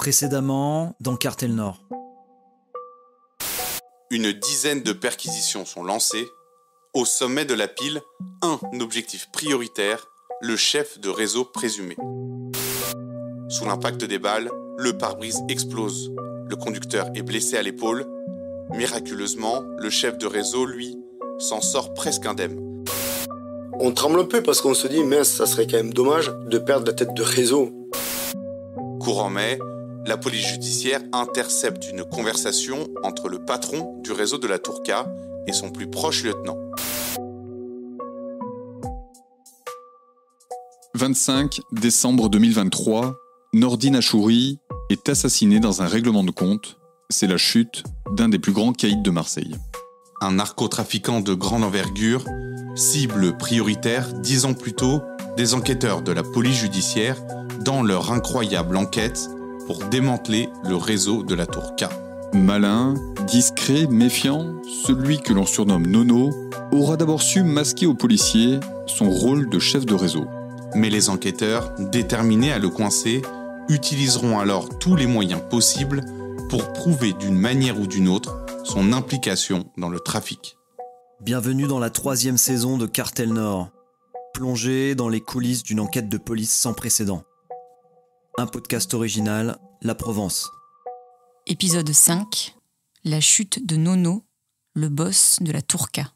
Précédemment, dans Cartel Nord. Une dizaine de perquisitions sont lancées. Au sommet de la pile, un objectif prioritaire, le chef de réseau présumé. Sous l'impact des balles, le pare-brise explose. Le conducteur est blessé à l'épaule. Miraculeusement, le chef de réseau, lui, s'en sort presque indemne. On tremble un peu parce qu'on se dit, mince, ça serait quand même dommage de perdre la tête de réseau. Courant mai, la police judiciaire intercepte une conversation entre le patron du réseau de la Tourka et son plus proche lieutenant. 25 décembre 2023, Nordine Achouri est assassiné dans un règlement de compte. C'est la chute d'un des plus grands caïds de Marseille. Un narcotrafiquant de grande envergure, cible prioritaire 10 ans plus tôt des enquêteurs de la police judiciaire dans leur incroyable enquête pour démanteler le réseau de la Tourka. Malin, discret, méfiant, celui que l'on surnomme Nono aura d'abord su masquer aux policiers son rôle de chef de réseau. Mais les enquêteurs, déterminés à le coincer, utiliseront alors tous les moyens possibles pour prouver d'une manière ou d'une autre son implication dans le trafic. Bienvenue dans la 3e saison de Cartel Nord, plongé dans les coulisses d'une enquête de police sans précédent. Un podcast original, La Provence. Épisode 5, la chute de Nono, le boss de la Tourka.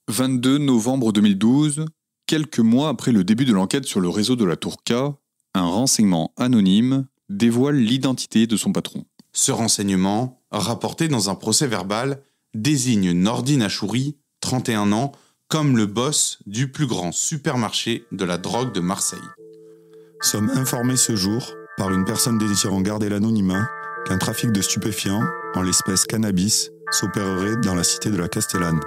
22 novembre 2012, quelques mois après le début de l'enquête sur le réseau de la Tourka, un renseignement anonyme dévoile l'identité de son patron. Ce renseignement, rapporté dans un procès-verbal, désigne Nordine Achouri, 31 ans, comme le boss du plus grand supermarché de la drogue de Marseille. Sommes informés ce jour, par une personne désirant garder l'anonymat, qu'un trafic de stupéfiants, en l'espèce cannabis, s'opérerait dans la cité de la Castellane.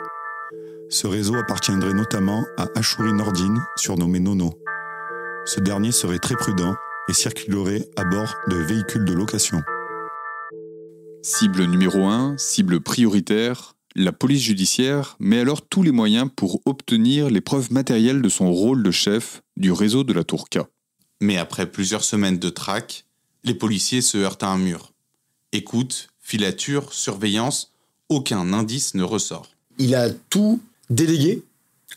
Ce réseau appartiendrait notamment à Achouri Nordine, surnommé Nono. Ce dernier serait très prudent et circulerait à bord de véhicules de location. Cible numéro 1, cible prioritaire, la police judiciaire met alors tous les moyens pour obtenir les preuves matérielles de son rôle de chef du réseau de la Tourka. Mais après plusieurs semaines de traque, les policiers se heurtent à un mur. Écoute, filature, surveillance, aucun indice ne ressort. Il a tout délégué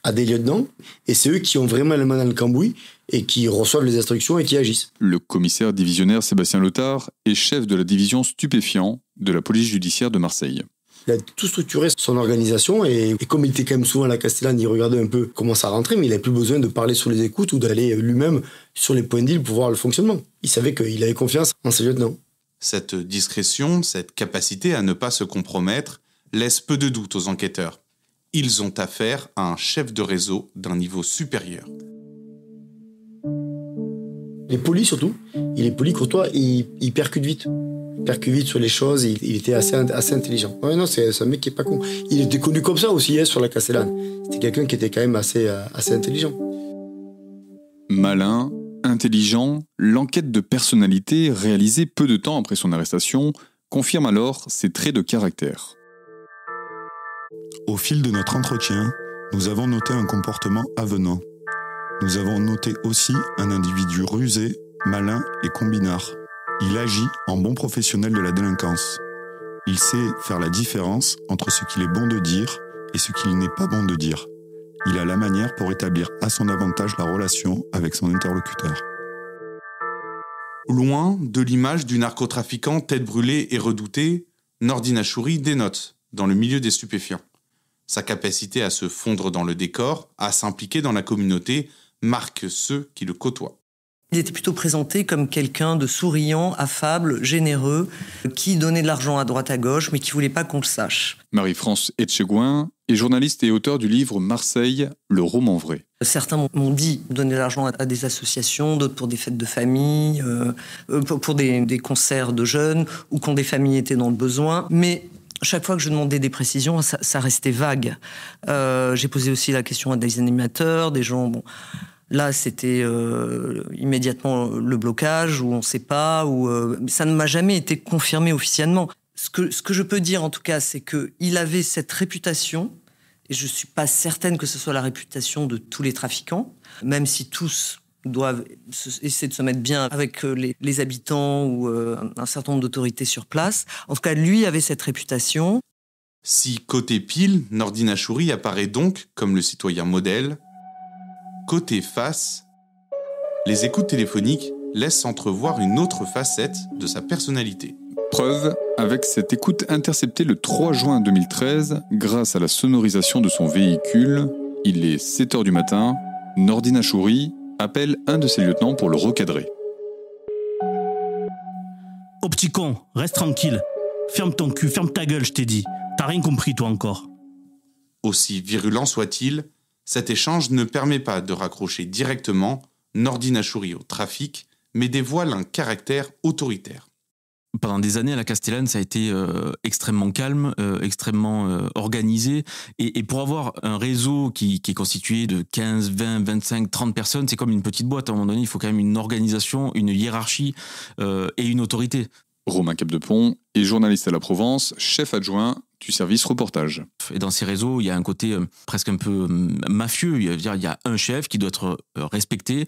à des lieutenants et c'est eux qui ont vraiment la main dans le cambouis et qui reçoivent les instructions et qui agissent. Le commissaire divisionnaire Sébastien Letard est chef de la division stupéfiants de la police judiciaire de Marseille. Il a tout structuré son organisation et comme il était quand même souvent à la Castellane, il regardait un peu comment ça rentrait, mais il n'avait plus besoin de parler sur les écoutes ou d'aller lui-même sur les points d'île pour voir le fonctionnement. Il savait qu'il avait confiance en ses lieutenants. Cette discrétion, cette capacité à ne pas se compromettre, laisse peu de doute aux enquêteurs. Ils ont affaire à un chef de réseau d'un niveau supérieur. Il est poli surtout, il est poli, courtois, il percute vite. Il percute vite sur les choses, il était assez intelligent. Ouais, non, c'est un mec qui est pas con. Il était connu comme ça aussi sur la Castellane. C'était quelqu'un qui était quand même assez intelligent. Malin, intelligent, l'enquête de personnalité réalisée peu de temps après son arrestation confirme alors ses traits de caractère. Au fil de notre entretien, nous avons noté un comportement avenant. Nous avons noté aussi un individu rusé, malin et combinard. Il agit en bon professionnel de la délinquance. Il sait faire la différence entre ce qu'il est bon de dire et ce qu'il n'est pas bon de dire. Il a la manière pour établir à son avantage la relation avec son interlocuteur. Loin de l'image du narcotrafiquant tête brûlée et redouté, Nordine Achouri dénote dans le milieu des stupéfiants. Sa capacité à se fondre dans le décor, à s'impliquer dans la communauté, marque ceux qui le côtoient. Il était plutôt présenté comme quelqu'un de souriant, affable, généreux, qui donnait de l'argent à droite à gauche, mais qui voulait pas qu'on le sache. Marie-France Etchegouin est journaliste et auteur du livre Marseille, le roman vrai. Certains m'ont dit donner de l'argent à des associations, d'autres pour des fêtes de famille, pour des concerts de jeunes, ou quand des familles étaient dans le besoin. Mais chaque fois que je demandais des précisions, ça restait vague. J'ai posé aussi la question à des animateurs, des gens... Bon, là, c'était immédiatement le blocage, ou on ne sait pas, ou ça ne m'a jamais été confirmé officiellement. Ce que je peux dire, en tout cas, c'est qu'il avait cette réputation, et je ne suis pas certaine que ce soit la réputation de tous les trafiquants, même si tous doivent essayer de se mettre bien avec les habitants ou un certain nombre d'autorités sur place. En tout cas, lui avait cette réputation. Si côté pile, Nordine Achouri apparaît donc comme le citoyen modèle, côté face, les écoutes téléphoniques laissent entrevoir une autre facette de sa personnalité. Preuve, avec cette écoute interceptée le 3 juin 2013, grâce à la sonorisation de son véhicule, il est 7h du matin, Nordine Achouri appelle un de ses lieutenants pour le recadrer. Oh petit con, reste tranquille. Ferme ton cul, ferme ta gueule, je t'ai dit. T'as rien compris toi encore. Aussi virulent soit-il, cet échange ne permet pas de raccrocher directement Nordine Achouri au trafic, mais dévoile un caractère autoritaire. Pendant des années à la Castellane, ça a été extrêmement calme, extrêmement organisé. Et pour avoir un réseau qui est constitué de 15, 20, 25, 30 personnes, c'est comme une petite boîte. À un moment donné, il faut quand même une organisation, une hiérarchie et une autorité. Romain Capdepont est journaliste à la Provence, chef adjoint du service reportage. Et dans ces réseaux, il y a un côté presque un peu mafieux. Il y a un chef qui doit être respecté.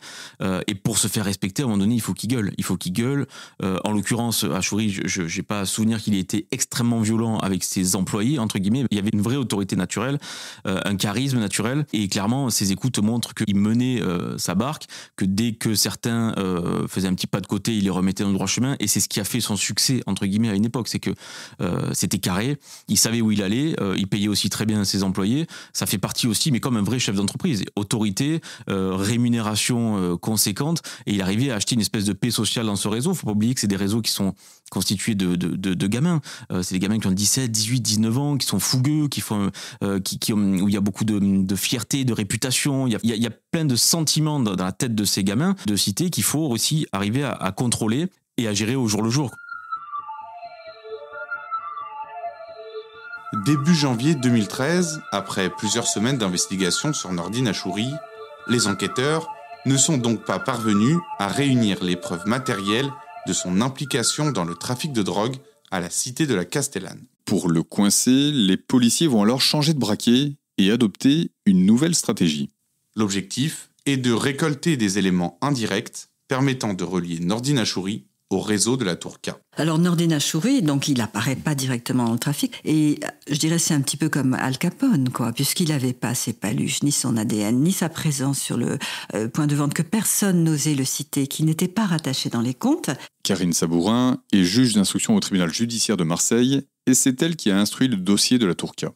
Et pour se faire respecter, à un moment donné, il faut qu'il gueule. En l'occurrence, Achouri, je n'ai pas à souvenir qu'il ait été extrêmement violent avec ses employés, entre guillemets. Il y avait une vraie autorité naturelle, un charisme naturel. Et clairement, ses écoutes montrent qu'il menait sa barque, que dès que certains faisaient un petit pas de côté, il les remettait dans le droit chemin. Et c'est ce qui a fait son succès, entre guillemets, à une époque. C'est que c'était carré. Il savait où il allait, il payait aussi très bien ses employés. Ça fait partie aussi, mais comme un vrai chef d'entreprise. Autorité, rémunération conséquente, et il arrivait à acheter une espèce de paix sociale dans ce réseau. Il ne faut pas oublier que c'est des réseaux qui sont constitués de gamins. C'est des gamins qui ont 17, 18, 19 ans, qui sont fougueux, où il y a beaucoup de fierté, de réputation. Il y a plein de sentiments dans la tête de ces gamins de cité qu'il faut aussi arriver à contrôler et à gérer au jour le jour. Début janvier 2013, après plusieurs semaines d'investigation sur Nordine Achouri, les enquêteurs ne sont donc pas parvenus à réunir les preuves matérielles de son implication dans le trafic de drogue à la cité de la Castellane. Pour le coincer, les policiers vont alors changer de braquet et adopter une nouvelle stratégie. L'objectif est de récolter des éléments indirects permettant de relier Nordine Achouri au réseau de la Tour K. Alors Nordine Achouri, donc il apparaît pas directement dans le trafic, et je dirais c'est un petit peu comme Al Capone, quoi, puisqu'il n'avait pas ses paluches, ni son ADN, ni sa présence sur le point de vente, que personne n'osait le citer, qui n'était pas rattaché dans les comptes. Karine Sabourin est juge d'instruction au tribunal judiciaire de Marseille, et c'est elle qui a instruit le dossier de la Tour K.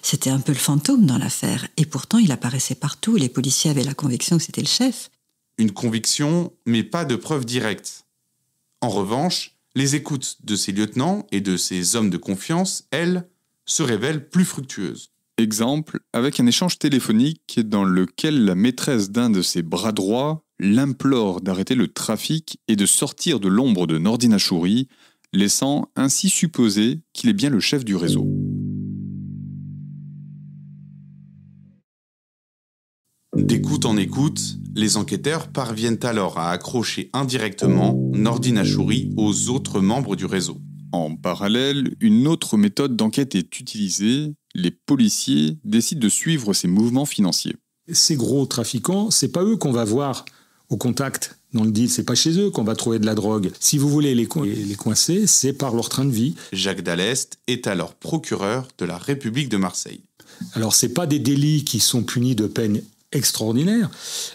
C'était un peu le fantôme dans l'affaire, et pourtant il apparaissait partout, et les policiers avaient la conviction que c'était le chef. Une conviction, mais pas de preuves directes. En revanche, les écoutes de ces lieutenants et de ces hommes de confiance, elles, se révèlent plus fructueuses. Exemple, avec un échange téléphonique dans lequel la maîtresse d'un de ses bras droits l'implore d'arrêter le trafic et de sortir de l'ombre de Nordine Achouri, laissant ainsi supposer qu'il est bien le chef du réseau. D'écoute en écoute, les enquêteurs parviennent alors à accrocher indirectement Nordine Achouri aux autres membres du réseau. En parallèle, une autre méthode d'enquête est utilisée. Les policiers décident de suivre ses mouvements financiers. Ces gros trafiquants, c'est pas eux qu'on va voir au contact dans le deal, c'est pas chez eux qu'on va trouver de la drogue. Si vous voulez les coincer, c'est par leur train de vie. Jacques Dallest est alors procureur de la République de Marseille. Alors c'est pas des délits qui sont punis de peine extraordinaire,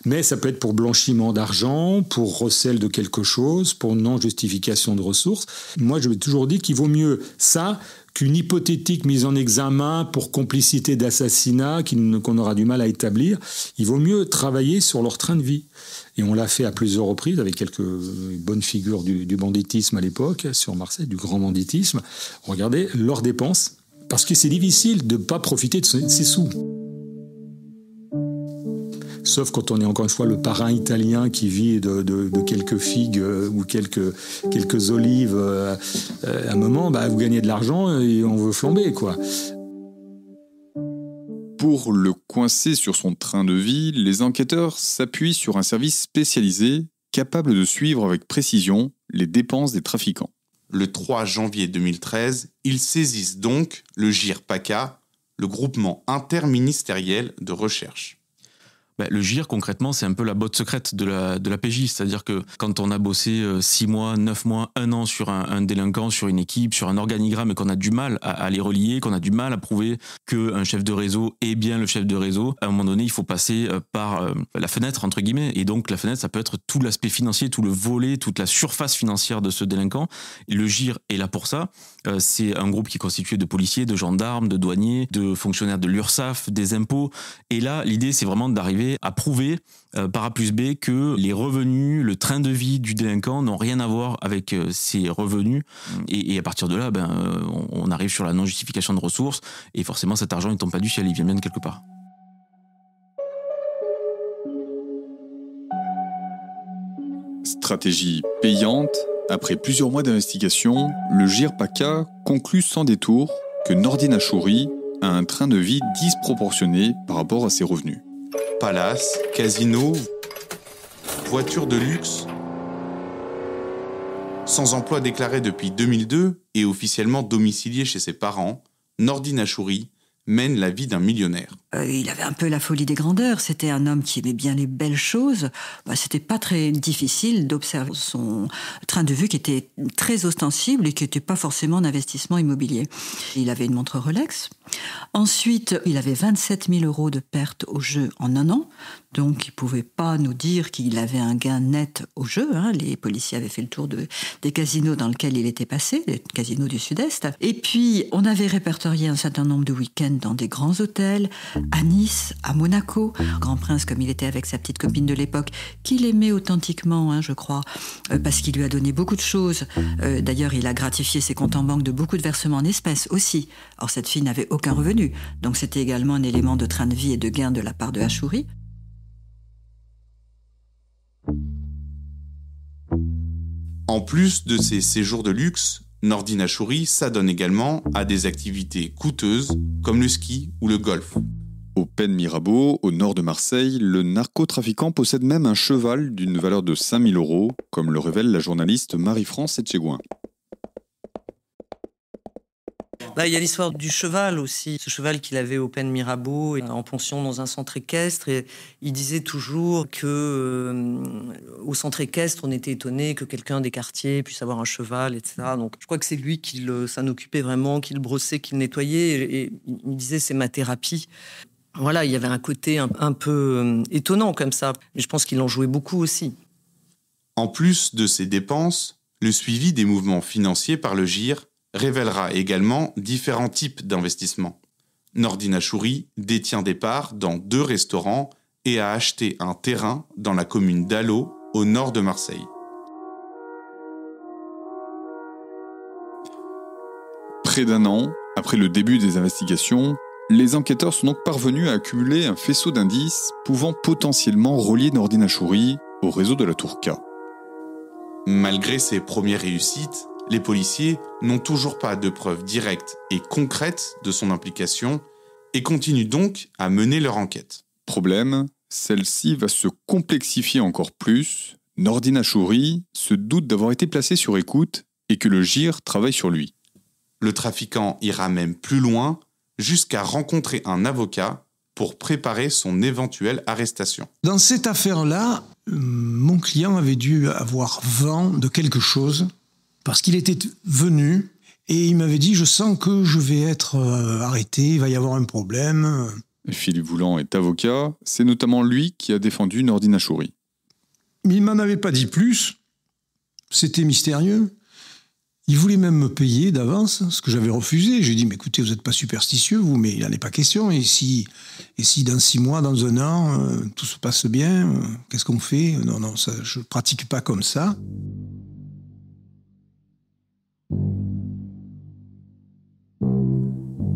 mais ça peut être pour blanchiment d'argent, pour recel de quelque chose, pour non-justification de ressources. Moi, je vais toujours dire qu'il vaut mieux ça qu'une hypothétique mise en examen pour complicité d'assassinat qu'on aura du mal à établir. Il vaut mieux travailler sur leur train de vie. Et on l'a fait à plusieurs reprises avec quelques bonnes figures du banditisme à l'époque, sur Marseille, du grand banditisme. Regardez leurs dépenses, parce que c'est difficile de ne pas profiter de ces sous. Sauf quand on est encore une fois le parrain italien qui vit de quelques figues ou quelques olives. À un moment, vous gagnez de l'argent et on veut flamber, quoi. Pour le coincer sur son train de vie, les enquêteurs s'appuient sur un service spécialisé capable de suivre avec précision les dépenses des trafiquants. Le 3 janvier 2013, ils saisissent donc le GIR PACA, le groupement interministériel de recherche. Le GIR, concrètement, c'est un peu la botte secrète de la PJ. C'est-à-dire que quand on a bossé 6 mois, 9 mois, 1 an sur un délinquant, sur une équipe, sur un organigramme, et qu'on a du mal à les relier, qu'on a du mal à prouver qu'un chef de réseau est bien le chef de réseau, à un moment donné, il faut passer par la fenêtre, entre guillemets. Et donc, la fenêtre, ça peut être tout l'aspect financier, tout le volet, toute la surface financière de ce délinquant. Et le GIR est là pour ça. C'est un groupe qui est constitué de policiers, de gendarmes, de douaniers, de fonctionnaires de l'URSSAF, des impôts. Et là, l'idée, c'est vraiment d'arriver à prouver par A plus B que les revenus, le train de vie du délinquant n'ont rien à voir avec ses revenus. Et à partir de là, on arrive sur la non-justification de ressources. Et forcément, cet argent, il ne tombe pas du ciel, il vient bien de quelque part. Stratégie payante. Après plusieurs mois d'investigation, le GIR PACA conclut sans détour que Nordine Achouri a un train de vie disproportionné par rapport à ses revenus. Palace, casino, voiture de luxe. Sans emploi déclaré depuis 2002 et officiellement domicilié chez ses parents, Nordine Achouri mène la vie d'un millionnaire. Il avait un peu la folie des grandeurs. C'était un homme qui aimait bien les belles choses. C'était pas très difficile d'observer son train de vue qui était très ostensible et qui n'était pas forcément un investissement immobilier. Il avait une montre Rolex. Ensuite, il avait 27 000 € de pertes au jeu en 1 an. Donc, il ne pouvait pas nous dire qu'il avait un gain net au jeu. Les policiers avaient fait le tour des casinos dans lesquels il était passé, les casinos du Sud-Est. Et puis, on avait répertorié un certain nombre de week-ends dans des grands hôtels, à Nice, à Monaco. Grand Prince, comme il était avec sa petite copine de l'époque, qu'il aimait authentiquement, je crois, parce qu'il lui a donné beaucoup de choses. D'ailleurs, il a gratifié ses comptes en banque de beaucoup de versements en espèces aussi. Or, cette fille n'avait aucun revenu. Donc, c'était également un élément de train de vie et de gain de la part de Achouri. En plus de ses séjours de luxe, Nordine Achouri s'adonne également à des activités coûteuses comme le ski ou le golf. Au Pen Mirabeau, au nord de Marseille, le narcotrafiquant possède même un cheval d'une valeur de 5 000 €, comme le révèle la journaliste Marie-France Etchegouin. Il y a l'histoire du cheval aussi, ce cheval qu'il avait au Pen Mirabeau, en pension dans un centre équestre. Et il disait toujours que au centre équestre, on était étonné que quelqu'un des quartiers puisse avoir un cheval, etc. Donc je crois que c'est lui qui s'en occupait vraiment, qui le brossait, qui le nettoyait. Et il disait c'est ma thérapie. Voilà, il y avait un côté un peu étonnant comme ça. Mais je pense qu'il en jouait beaucoup aussi. En plus de ses dépenses, le suivi des mouvements financiers par le GIR révélera également différents types d'investissements. Nordine Achouri détient des parts dans 2 restaurants et a acheté un terrain dans la commune d'Allo, au nord de Marseille. Près d'1 an, après le début des investigations, les enquêteurs sont donc parvenus à accumuler un faisceau d'indices pouvant potentiellement relier Nordine Achouri au réseau de la Tour K. Malgré ses premières réussites, les policiers n'ont toujours pas de preuves directes et concrètes de son implication et continuent donc à mener leur enquête. Problème, celle-ci va se complexifier encore plus. Nordine Achouri se doute d'avoir été placé sur écoute et que le GIR travaille sur lui. Le trafiquant ira même plus loin, jusqu'à rencontrer un avocat pour préparer son éventuelle arrestation. Dans cette affaire-là, mon client avait dû avoir vent de quelque chose parce qu'il était venu et il m'avait dit « Je sens que je vais être arrêté, il va y avoir un problème. » Philippe Voulant est avocat, c'est notamment lui qui a défendu Nordine Achouri. Mais il m'en avait pas dit plus, c'était mystérieux. Il voulait même me payer d'avance, ce que j'avais refusé. J'ai dit, mais écoutez, vous n'êtes pas superstitieux, vous, mais il n'en est pas question. Et si dans 6 mois, dans 1 an, tout se passe bien, qu'est-ce qu'on fait ? Non, ça, je ne pratique pas comme ça.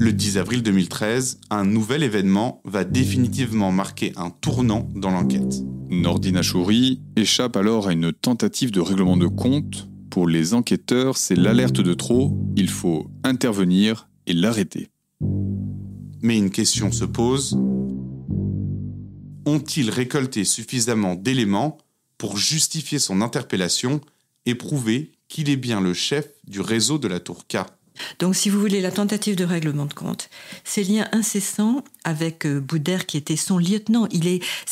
Le 10 avril 2013, un nouvel événement va définitivement marquer un tournant dans l'enquête. Nordine Achouri échappe alors à une tentative de règlement de compte. Pour les enquêteurs, c'est l'alerte de trop, il faut intervenir et l'arrêter. Mais une question se pose. Ont-ils récolté suffisamment d'éléments pour justifier son interpellation et prouver qu'il est bien le chef du réseau de la Tour K ? Donc, si vous voulez, la tentative de règlement de compte, ces liens incessants avec Boudère qui était son lieutenant.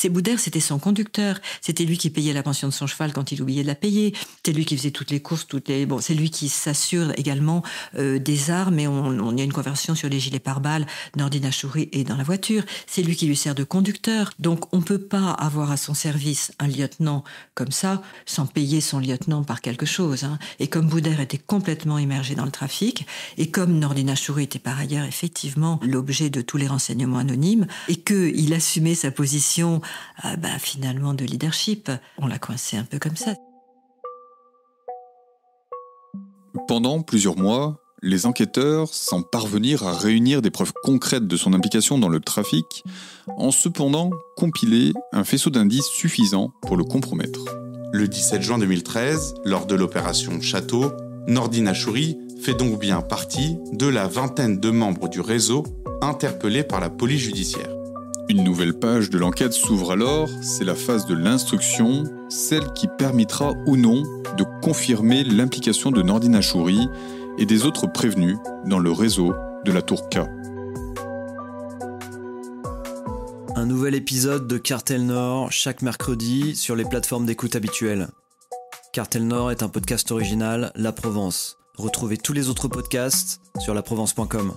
Boudère, c'était son conducteur. C'était lui qui payait la pension de son cheval quand il oubliait de la payer. C'était lui qui faisait toutes les courses, c'est lui qui s'assure également des armes. Et on y a une conversion sur les gilets pare-balles. Nordine Achouri est dans la voiture. C'est lui qui lui sert de conducteur. Donc, on peut pas avoir à son service un lieutenant comme ça sans payer son lieutenant par quelque chose. Et comme Boudère était complètement immergé dans le trafic, et comme Nordine Achouri était par ailleurs effectivement l'objet de tous les renseignements anonymes, et qu'il assumait sa position finalement de leadership, on l'a coincé un peu comme ça. Pendant plusieurs mois, les enquêteurs, sans parvenir à réunir des preuves concrètes de son implication dans le trafic, ont cependant compilé un faisceau d'indices suffisant pour le compromettre. Le 17 juin 2013, lors de l'opération Château, Nordine Achouri fait donc bien partie de la vingtaine de membres du réseau interpellés par la police judiciaire. Une nouvelle page de l'enquête s'ouvre alors, c'est la phase de l'instruction, celle qui permettra ou non de confirmer l'implication de Nordine Achouri et des autres prévenus dans le réseau de la Tour K. Un nouvel épisode de Cartel Nord chaque mercredi sur les plateformes d'écoute habituelles. Cartel Nord est un podcast original La Provence. Retrouvez tous les autres podcasts sur laprovence.com.